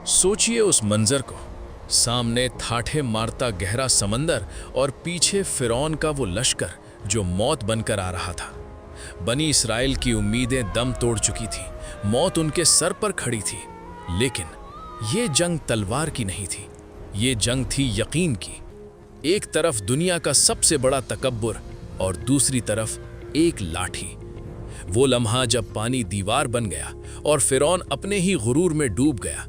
सोचिए उस मंजर को, सामने ठाठे मारता गहरा समंदर और पीछे फिरौन का वो लश्कर जो मौत बनकर आ रहा था। बनी इसराइल की उम्मीदें दम तोड़ चुकी थी, मौत उनके सर पर खड़ी थी। लेकिन ये जंग तलवार की नहीं थी, ये जंग थी यकीन की। एक तरफ दुनिया का सबसे बड़ा तकब्बुर और दूसरी तरफ एक लाठी। वो लम्हा जब पानी दीवार बन गया और फिरौन अपने ही गुरूर में डूब गया।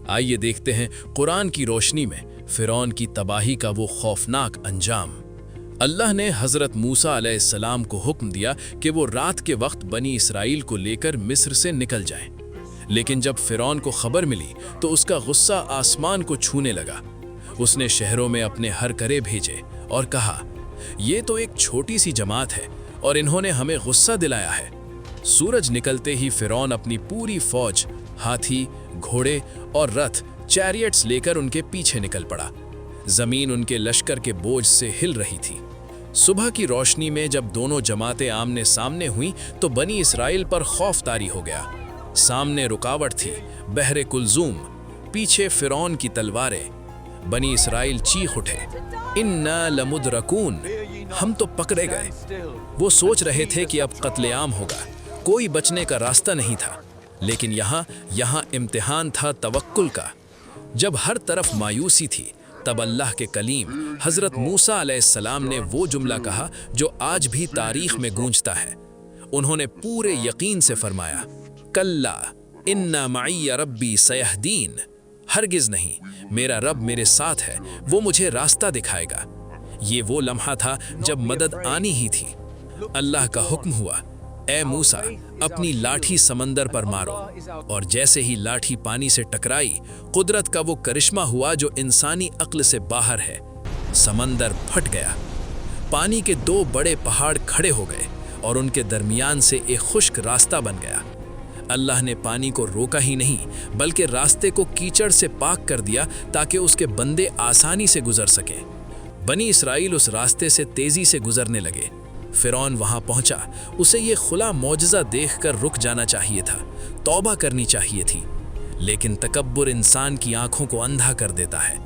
आइए देखते हैं कुरान की रोशनी में फिरौन की तबाही का वो खौफनाक अंजाम। अल्लाह ने हज़रत मूसा अलैहिस्सलाम को हुक्म दिया कि वो रात के वक्त बनी इसराइल को लेकर मिस्र से निकल जाएं। लेकिन जब फिरौन को खबर मिली तो उसका गुस्सा आसमान को छूने लगा। उसने शहरों में अपने हरकरे भेजे और कहा, ये तो एक छोटी सी जमात है और इन्होंने हमें गुस्सा दिलाया है। सूरज निकलते ही फिरौन अपनी पूरी फौज, हाथी, घोड़े और रथ, चैरियट्स लेकर उनके पीछे निकल पड़ा। जमीन उनके लश्कर के बोझ से हिल रही थी। सुबह की रोशनी में जब दोनों जमातें आमने सामने हुईं तो बनी इसराइल पर खौफ तारी हो गया। सामने रुकावट थी, बहरे कुलजूम, पीछे फिरौन की तलवारें। बनी इसराइल चीख उठे, इन्ना लमुदरकून, हम तो पकड़े गए। वो सोच रहे थे कि अब कत्लेआम होगा, कोई बचने का रास्ता नहीं था। लेकिन यहाँ इम्तिहान था तवक्कुल का। जब हर तरफ मायूसी थी तब अल्लाह के कलीम हज़रत मूसा अलैहिस्सलाम ने वो जुमला कहा जो आज भी तारीख में गूंजता है। उन्होंने पूरे यकीन से फरमाया, कल्ला इन्ना मईया रब्बी सयहदीन, हरगिज़ नहीं, मेरा रब मेरे साथ है, वो मुझे रास्ता दिखाएगा। ये वो लम्हा था जब मदद आनी ही थी। अल्लाह का हुक्म हुआ, ए मूसा, अपनी लाठी समंदर पर मारो। और जैसे ही लाठी पानी से टकराई, कुदरत का वो करिश्मा हुआ जो इंसानी अक्ल से बाहर है। समंदर फट गया, पानी के दो बड़े पहाड़ खड़े हो गए और उनके दरमियान से एक खुश्क रास्ता बन गया। अल्लाह ने पानी को रोका ही नहीं बल्कि रास्ते को कीचड़ से पाक कर दिया ताकि उसके बंदे आसानी से गुजर सकें। बनी इसराइल उस रास्ते से तेजी से गुजरने लगे। फिरौन वहां पहुंचा, उसे ये खुला मौजज़ा देखकर रुक जाना चाहिए था, तौबा करनी चाहिए थी। लेकिन तकब्बुर इंसान की आंखों को अंधा कर देता है।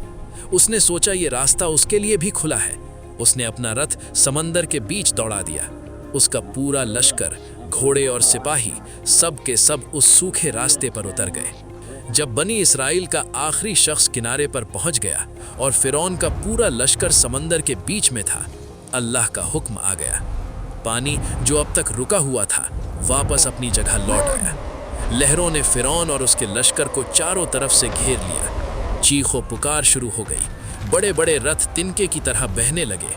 उसने सोचा ये रास्ता उसके लिए भी खुला है। उसने अपना रथ समंदर के बीच दौड़ा दिया। उसका पूरा लश्कर, घोड़े और सिपाही सब के सब उस सूखे रास्ते पर उतर गए। जब बनी इसराइल का आखिरी शख्स किनारे पर पहुंच गया और फिरौन का पूरा लश्कर समंदर के बीच में था, अल्लाह का हुक्म आ गया। पानी जो अब तक रुका हुआ था वापस अपनी जगह लौट आया। लहरों ने फिरौन और उसके लश्कर को चारों तरफ से घेर लिया। चीखों पुकार शुरू हो गई, बड़े बड़े रथ तिनके की तरह बहने लगे।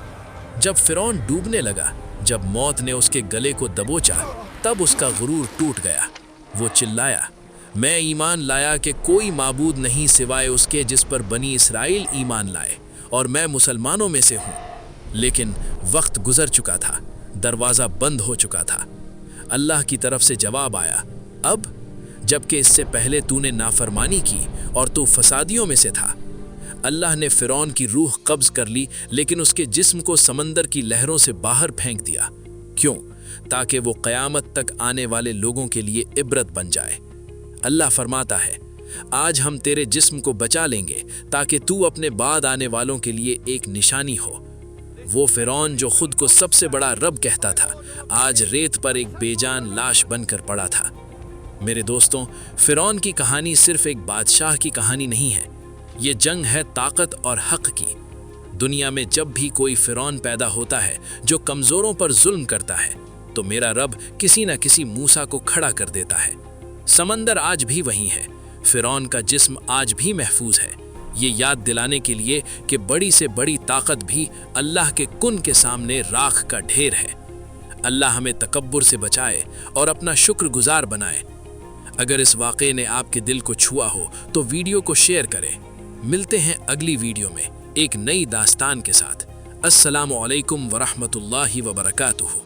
जब फिरौन डूबने लगा, जब मौत ने उसके गले को दबोचा, तब उसका गुरूर टूट गया। वो चिल्लाया, मैं ईमान लाया कि कोई माबूद नहीं सिवाय उसके जिस पर बनी इसराइल ईमान लाए, और मैं मुसलमानों में से हूँ। लेकिन वक्त गुजर चुका था, दरवाज़ा बंद हो चुका था। अल्लाह की तरफ से जवाब आया, अब जबकि इससे पहले तूने नाफरमानी की और तू फसादियों में से था। अल्लाह ने फिरौन की रूह कब्ज कर ली, लेकिन उसके जिस्म को समंदर की लहरों से बाहर फेंक दिया। क्यों? ताकि वो क़यामत तक आने वाले लोगों के लिए इबरत बन जाए। अल्लाह फरमाता है, आज हम तेरे जिस्म को बचा लेंगे ताकि तू अपने बाद आने वालों के लिए एक निशानी हो। वो फिरौन जो खुद को सबसे बड़ा रब कहता था, आज रेत पर एक बेजान लाश बनकर पड़ा था। मेरे दोस्तों, फिरौन की कहानी सिर्फ एक बादशाह की कहानी नहीं है, ये जंग है ताकत और हक की। दुनिया में जब भी कोई फिरौन पैदा होता है जो कमज़ोरों पर जुल्म करता है, तो मेरा रब किसी न किसी मूसा को खड़ा कर देता है। समंदर आज भी वहीं है, फिरौन का जिस्म आज भी महफूज है, ये याद दिलाने के लिए कि बड़ी से बड़ी ताकत भी अल्लाह के कुन के सामने राख का ढेर है। अल्लाह हमें तकब्बुर से बचाए और अपना शुक्रगुजार बनाए। अगर इस वाक़े ने आपके दिल को छुआ हो तो वीडियो को शेयर करें। मिलते हैं अगली वीडियो में एक नई दास्तान के साथ। अस्सलामु अलैकुम वरहमतुल्लाहि वबरकातुहू।